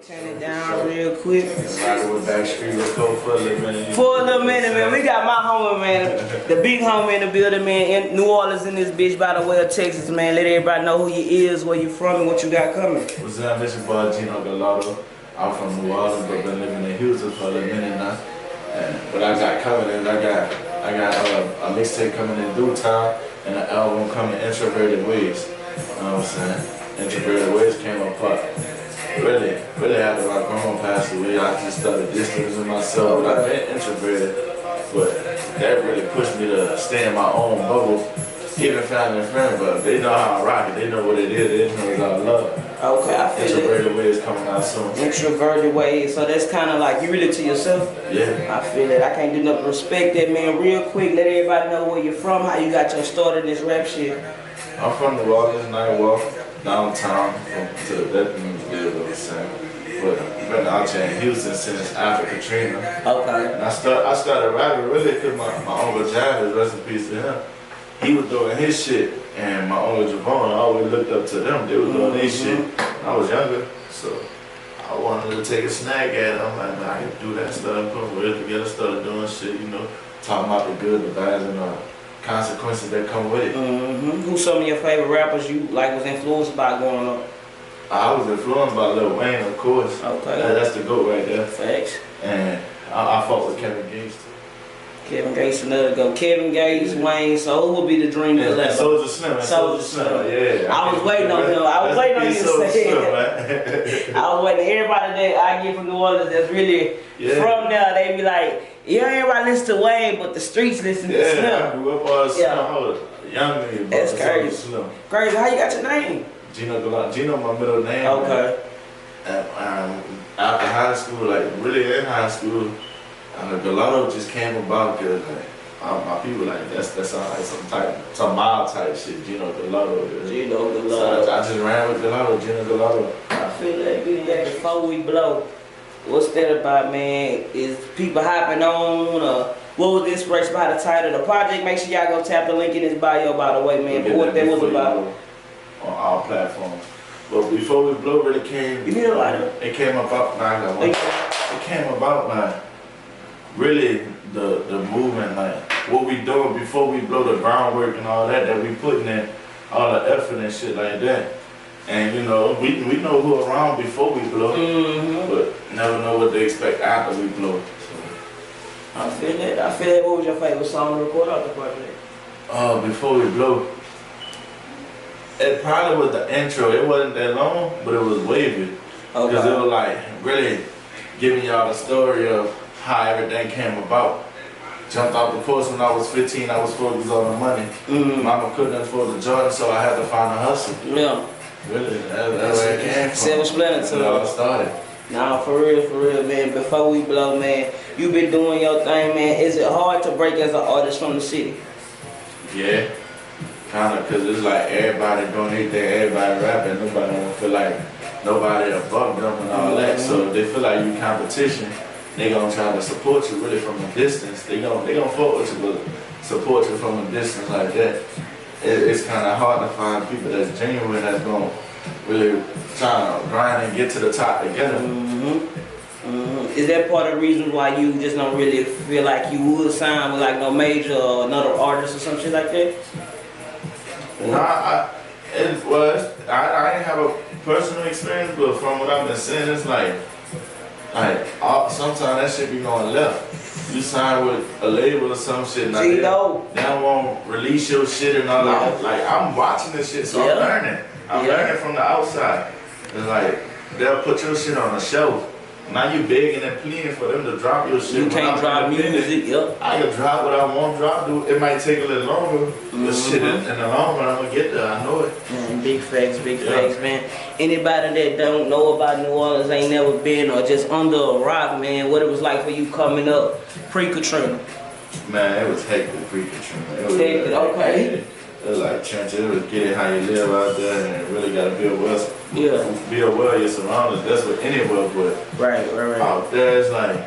Turn it down real quick. Rockin' with Backstreet, let's go for a little minute. For a little minute, man. We got my homie, man. The big homie in the building, man. In New Orleans in this bitch by the way of Texas, man. Let everybody know who you is, where you from, and what you got coming. What's up? This your boy Geno Gallardo. I'm from New Orleans, but been living in Houston for a little minute now. But I got coming in. I got a mixtape coming in due time, and an album coming, Introverted Ways. You know what I'm saying? Introverted Ways came apart. Really after my grandma passed away, I just started distancing myself. I've been introverted, but that really pushed me to stay in my own bubble. Even family and friends, but they know how I rock it. They know what it is. They know it's all love. Okay, I feel Introverted Ways coming out soon. Introverted Ways, so that's kind of like you really to yourself. Yeah. I feel it. I can't do nothing but respect that, man. Real quick, let everybody know where you're from, how you got your start in this rap shit. I'm from New Orleans, Nightwalk, downtown, to that deal what I'm saying. But I've been out here in Houston since after Katrina. Okay. And I started rapping really because my uncle Javis, rest in peace to him, he was doing his shit, and my uncle Javon, I always looked up to them. They was doing their shit. I was younger, so I wanted to take a snag at it. I'm like, man, I can do that stuff, put words together, started doing shit, you know, talking about the good, the bad, and the consequences that come with it. Who's some of your favorite rappers you like was influenced by growing up? I was influenced by Lil Wayne, of course. Okay. That's the GOAT right there. Facts. And I fought with Kevin Gates too. Kevin Gates, another go. Kevin Gates, Wayne, so who would be the dream of and Soulja Slim. Soulja Slim, yeah. I was waiting on him. I was waiting on you to say it. I was waiting. Everybody that I get from New Orleans that's really from there, they be like, yeah, everybody listen to Wayne, but the streets listen to Slim. I grew up on Slim. I was young nigga. That's crazy. Slim. Crazy. How you got your name? Geno Gallardo. Geno, my middle name. Okay. And, after high school, like really in high school, Gallardo just came about because my people like that sound like some mild type shit. Geno Gallardo. Geno Gallardo. So I just ran with Gallardo. Geno Gallardo. I feel like before we blow, what's that about, man? Is people hopping on? What was the inspiration behind the title of the project? Make sure y'all go tap the link in this bio, by the way, man. What that was about. On our platforms. But before we blow really came, you need a lighter? It came about, it came about like really the movement, like what we doing before we blow, the groundwork and all that we putting in all the effort and shit like that. And you know, we know who around before we blow, but never know what they expect after we blow. So. I feel that. What was your favorite song to record out the project? Before we blow. It probably was the intro. It wasn't that long, but it was wavy. Because it was like really giving y'all the story of how everything came about. Jumped off the course when I was 15, I was focused on the money. Mama couldn't afford the Jordan, so I had to find a hustle. Yeah. Really, that's where it came from. Silver Splinter too. It all started. Nah, for real, man. Before we blow, man, you been doing your thing, man. Is it hard to break as an artist from the city? Yeah. Kinda, cause it's like everybody doing anything, everybody rapping, nobody don't feel like nobody above them and all that. So if they feel like you competition, they gonna try to support you really from a distance. They gonna fuck with you, but support you from a distance like that. It's kind of hard to find people that's genuine, that's gonna really try to grind and get to the top together. Is that part of the reason why you just don't really feel like you would sign with like no major or another artist or some shit like that? No, I didn't have a personal experience, but from what I've been seeing, it's like sometimes that shit be going left. You sign with a label or some shit, like they don't want to release your shit and all that. Like I'm watching this shit, so I'm learning. I'm learning from the outside. It's like they'll put your shit on a shelf. Now you begging and pleading for them to drop your shit. You can't drop music, I can drop what I want to drop. It might take a little longer. But shit, in the long run, I'm going to get there. I know it. Big facts, man. Anybody that don't know about New Orleans, ain't never been or just under a rock, man, what it was like for you coming up pre-Katrina? Man, it was hectic pre-Katrina. Hectic, okay. It was like trenches. It was getting how you live out there, and really got to be aware of your surroundings. That's what anywhere, but right. out there, it's like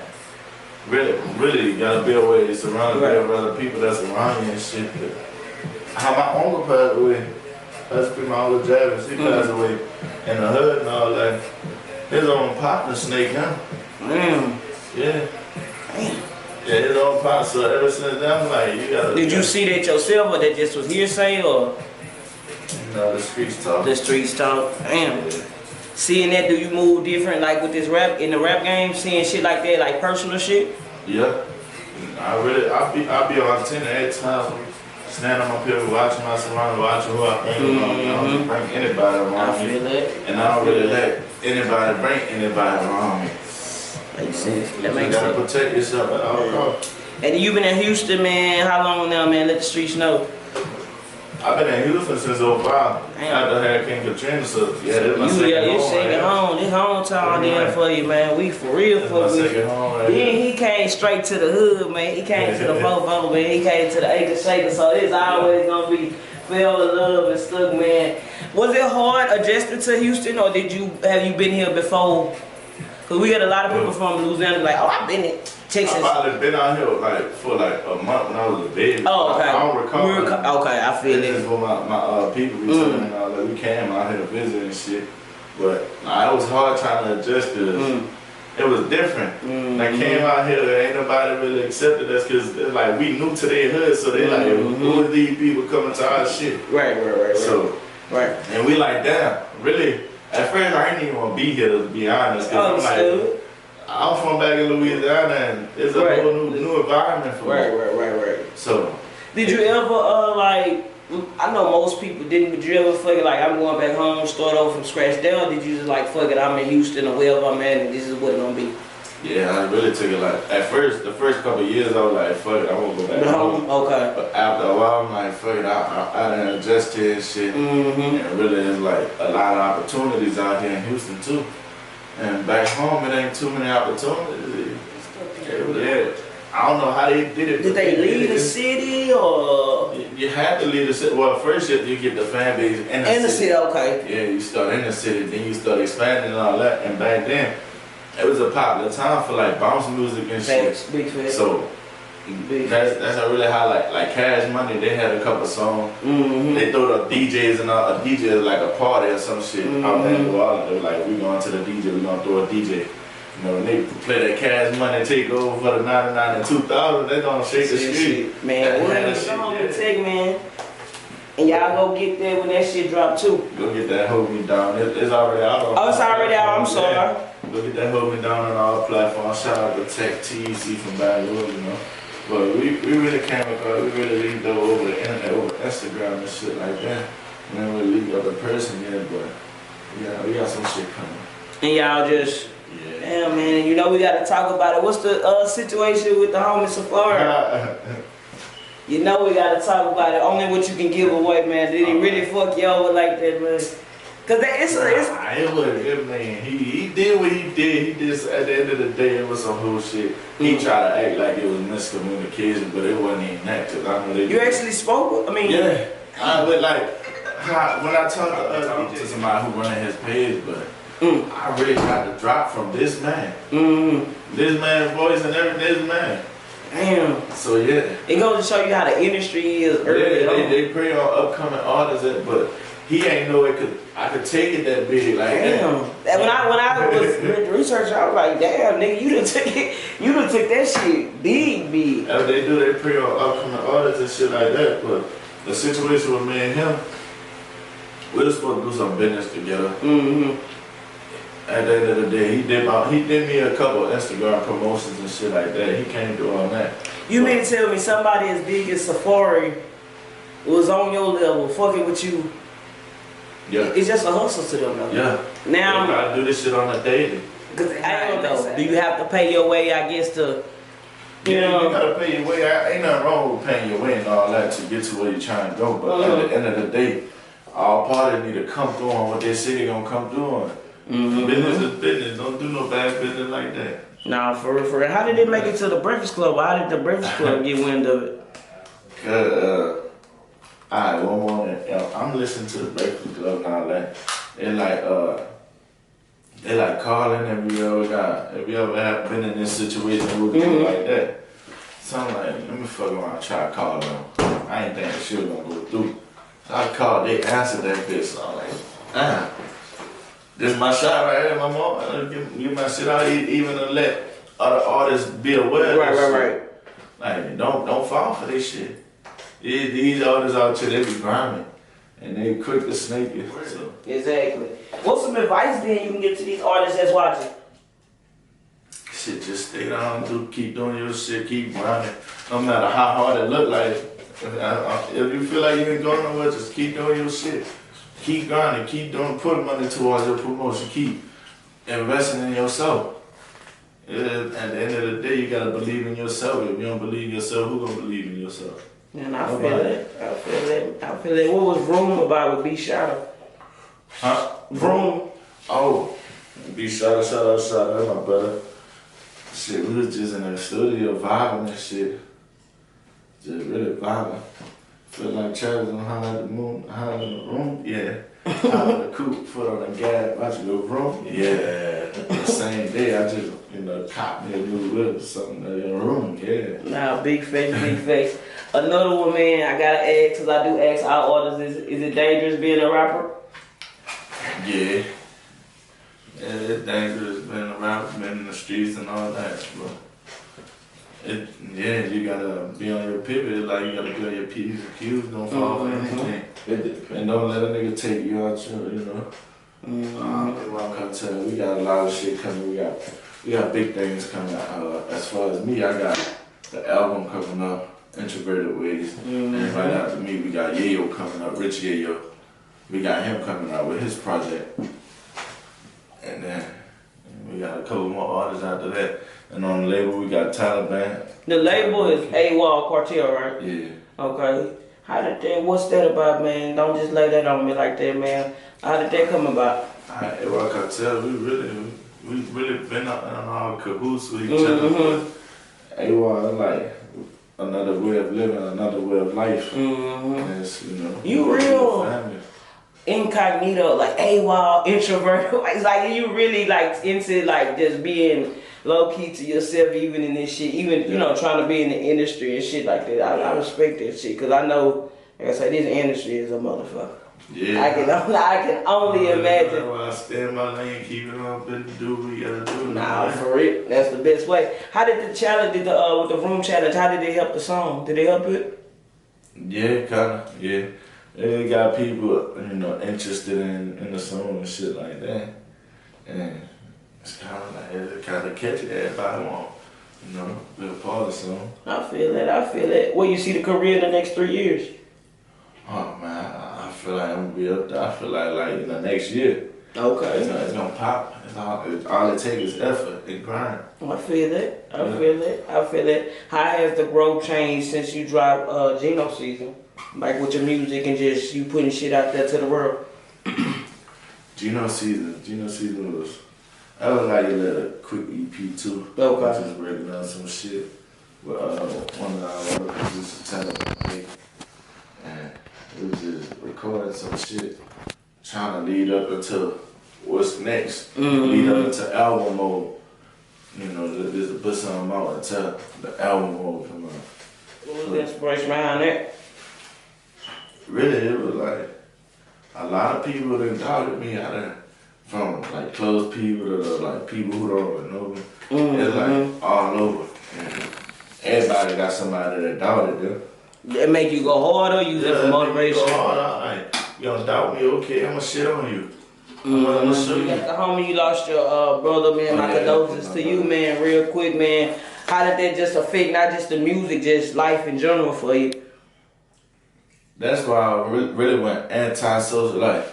really got to be aware of your surroundings, be aware of other people that's around you and shit. How my uncle passed away, that's been my uncle Javis. He passed away in the hood and all that. His own partner snake him. Damn. Yeah. Damn. Yeah, his own partner. So ever since then, I'm like, you gotta. Did you see that yourself, or that just was hearsay, or? No, the streets talk. The streets talk. Damn. Yeah. Seeing that, do you move different, like with this rap, in the rap game, seeing shit like that, like personal shit? Yeah. I be on 10 every time. Standing on my pillow, watching my surroundings, watching who I bring around me. I don't bring anybody around me. I feel that. And I don't really let anybody bring anybody around me. Makes sense. That You makes gotta sense. protect yourself at all costs. And you been in Houston, man, how long now, man? Let the streets know. I've been in Houston since 05. Damn. After Hurricane Katrina, so yeah, this my second Your home. second home. This hometown there for you, man. We for real This for my you. second home right Then here. he came straight to the hood, man. He came to the Fofo, man. He came to the Acre Shaker, so it's always gonna be forever love and stuff, man. Was it hard adjusting to Houston, or have you been here before? Cause we got a lot of people from Louisiana like, oh, I've been in Texas. I've probably been out here for like a month when I was a baby. Oh, okay. I don't recall. Okay, I feel This is it. for my people returning and all that. We came out here to visit and shit. But it was hard trying to adjust to this. It was different. I came out here, ain't nobody really accepted us because like we new to their hood, so they like, who are these people coming to our shit? Right. So, and we like, damn, really. At first, I didn't even want to be here, to be honest. Cause I'm from back in Louisiana, and it's a whole new environment for me. Right. So, did you ever like? I know most people didn't, but you ever fuck it like I'm going back home, start over from scratch down? Did you just like fuck it? I'm in Houston or wherever I'm at, and this is what it's gonna be. yeah, I really took it like at first. The first couple of years, I was like, fuck it, I won't go back home. Okay. But after a while, I'm like, fuck it, I done adjusted and shit. And really, there's like a lot of opportunities out here in Houston too. And back home, it ain't too many opportunities. Yeah. I don't know how they did it. Did they leave the city or? You had to leave the city. Well, first you get the fan base in the city. Okay. Yeah, you start in the city, then you start expanding and all that. And back then, it was a popular time for like bounce music and shit. Big facts. So that's really how like Cash Money. They had a couple songs. They throw the DJs and all. A DJ is like a party or some shit out there in New Orleans. They were like, we going to the DJ. We gonna throw a DJ. You know, when they play that Cash Money take over for the 99 and 2000, they gonna shake the street. Man, we're gonna go home and take, man. And y'all go get there when that shit drop too. Go get that Hold Me Down. It's already out. Oh, it's already out. I'm sorry. Go get that Hold Me Down on all platforms. Shout out to Tech TEC from Baton you know. But we really came across, we really leaked over the internet, over Instagram and shit like that. We didn't really leak other person yet, but yeah, we got some shit coming. And y'all just, damn, man, you know we gotta talk about it. What's the situation with the homie Safaree? You know we gotta talk about it. Only what you can give away, man. Did he really fuck you over like that, man? Cause it was good, man. He did what he did. He just at the end of the day, it was some bullshit. He tried to act like it was miscommunication, but it wasn't even that. Cause I know they. You actually spoke? I mean, yeah. But like, when I talked to somebody who running his page, but I really got to drop from this man. This man's voice and everything. This man. Damn. So yeah. It goes to show you how the industry is early. Yeah, they prey on upcoming artists, but he ain't know I could take it that big. Like damn. When I was researching, I was like, damn, nigga, you done took that shit big. After they do, they prey on upcoming artists and shit like that. But the situation with me and him, we were supposed to do some business together. At the end of the day, he did me a couple of Instagram promotions and shit like that. He can't do all that. You mean to tell me somebody as big as Safaree was on your level, fucking with you? Yeah. It's just a hustle to them, though. Yeah. Now, you gotta do this shit on a daily. Cause I don't know. Do you have to pay your way? I guess to. You gotta pay your way. Ain't nothing wrong with paying your way and all that to get to where you're trying to go. But at the end of the day, all parties need to come through on what they say they're gonna come through on. Business is business. Don't do no bad business like that. Nah, for real. How did it make it to the Breakfast Club? How did the Breakfast Club get wind of it? Alright, one morning, I'm listening to the Breakfast Club and all that. They like calling if you ever have been in this situation with people like that. So I'm like, let me fuck around and try to call them. I ain't think she was gonna go through. So I called, they answered that bitch. So I'm like, This is my shot right here, my mom. I give my shit out, even to let other artists be aware of Right. shit. Like, don't fall for this shit. These artists out here, they be grinding. And they quick to snake you. So. Exactly. What's some advice then you can give to these artists that's watching? Shit, just stay down, keep doing your shit, keep grinding. No matter how hard it look like. If you feel like you ain't going nowhere, just keep doing your shit. Keep grinding, keep putting money towards your promotion, keep investing in yourself. At the end of the day, you gotta believe in yourself. If you don't believe in yourself, who gonna believe in yourself? And I feel that. What was Vroom about with B Shadow? Huh? Vroom. Oh, B Shadow, shout out, that's my brother. Shit, we was just in the studio vibing and shit. Just really vibing. Feel like Travis on High at the Moon, High in the Room, yeah. High in the coupe, foot on the gas, watch you go room, yeah. The same day, I just, caught me a new whip or something in the room, yeah. Nah, big face. Another one, man, I gotta ask, cause I do ask our artists, is it dangerous being a rapper? Yeah. Yeah, it's dangerous being a rapper, being in the streets and all that, but you gotta be on your pivot, like you gotta be on your P's and Q's, don't fall for anything. And don't let a nigga take you out, Rock Cartel, we got a lot of shit coming, we got big things coming out. As far as me, I got the album coming up, Introverted Ways, and right after me, we got Yayo coming up, Rich Yayo. We got him coming out with his project. And then we got a couple more artists after that. And on the label, we got Taliban. The label is AWOL Cartel, right? Yeah. Okay. What's that about, man? Don't just lay that on me like that, man. How did that come about? AWOL Cartel, we really been on our Caboose with each other. AWOL, like another way of living, another way of life. And it's, you real family. Incognito, like AWOL, introvert. It's like you really like into like just being low key to yourself, even in this shit, even trying to be in the industry and shit like that. I respect that shit, cause I know, like I said, this industry is a motherfucker. Yeah. I can only imagine. I stay in my lane, keep it up, and do what we gotta do. Nah, for real, that's the best way. How did the challenge, with the Vroom challenge, how did it help the song? Did it help it? Yeah, kinda. Yeah. They got people, interested in the song and shit like that. And it's kind of catchy. Everybody want, be a part of the song. I feel that. Where you see the career in the next 3 years? Oh man, I feel like I'm gonna be up there. I feel like in the next year. Okay. It's gonna pop. All it takes is effort and grind. I feel that. I feel that. How has the growth changed since you dropped Geno Season? Like with your music and just you putting shit out there to the world. Geno Season was, I was like a little quick EP too. Okay. Just breaking down some shit with one of our other producers, Taliban, and we was just recording some shit, trying to lead up into what's next, lead up into album mode. Just to put something out until the album mode come out. What was the inspiration behind that? Really, it was like a lot of people that doubted me from like close people to like people who don't know me. It's like all over. And everybody got somebody that doubted them. That make you go harder, use it for motivation. Go harder. Like, you don't doubt me, okay, I'm gonna shit on you. I'm gonna show you. Like the homie, you lost your brother, man. My condolences to you, man, real quick, man. How did that just affect not just the music, just life in general for you? That's why I really went antisocial. Like,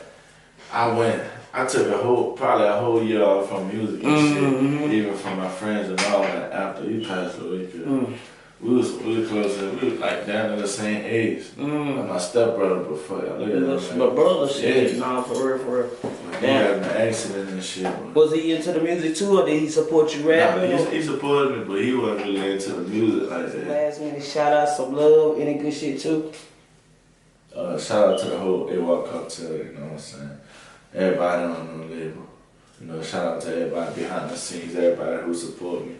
I took probably a whole year off from music and shit, even from my friends and all that after he passed away. We was close, we was like down to the same age. Like my stepbrother before. Look at him. My brother shit. Yeah. Nah, for real. He had an accident and shit. Was he into the music too, or did he support you rapping? Nah, he supported me, but he wasn't really into the music like that. Last minute shout out, some love, any good shit too? Shout out to the whole AWOL Cartel, you know what I'm saying? Everybody on the label. Shout out to everybody behind the scenes, everybody who support me.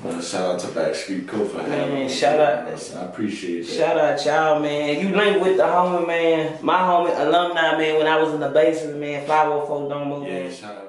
Shout out to Backstreet Co for having me. Shout out. I appreciate that. Shout out y'all, man. You linked with the homie, man. My homie, alumni, man, when I was in the basement, man. 504 Don't Move, Yeah, man. shout out.